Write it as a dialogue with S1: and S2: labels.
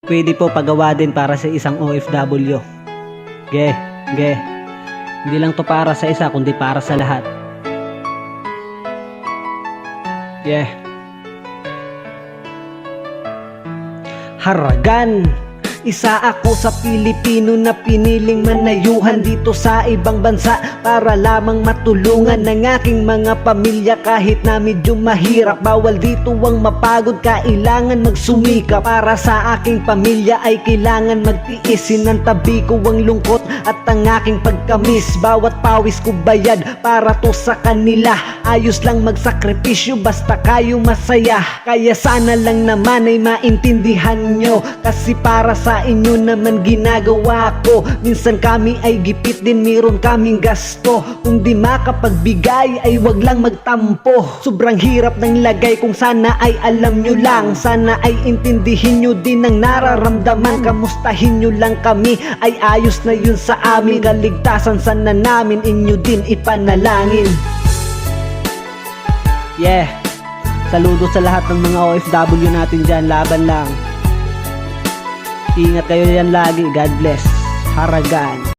S1: Pwede po pagawa din para sa isang OFW. Ge. Hindi lang to para sa isa, kundi para sa lahat. Haragan. Isa ako sa Pilipino na piniling manayuhan dito sa ibang bansa para lamang matulungan ng aking mga pamilya kahit na medyo mahirap. Bawal dito ang mapagod, kailangan magsumika. Para sa aking pamilya ay kailangan magtiis. Sinantabi ko ang lungkot at ang aking pagkamis. Bawat pawis ko bayad para to sa kanila. Ayos lang magsakripisyo basta kayo masaya. Kaya sana lang naman ay maintindihan nyo, kasi para sa inyo naman ginagawa ko. Minsan kami ay gipit din, meron kaming gasto. Kung di makapagbigay ay wag lang magtampo. Sobrang hirap ng lagay, kung sana ay alam nyo lang. Sana ay intindihin nyo din ang nararamdaman. Kamustahin nyo lang kami, ay ayos na yun sa amin. Kaligtasan sana namin inyo din ipanalangin. Saludo sa lahat ng mga OFW natin dyan. Laban lang. Ingat kayo yan lagi. God bless. Haragan.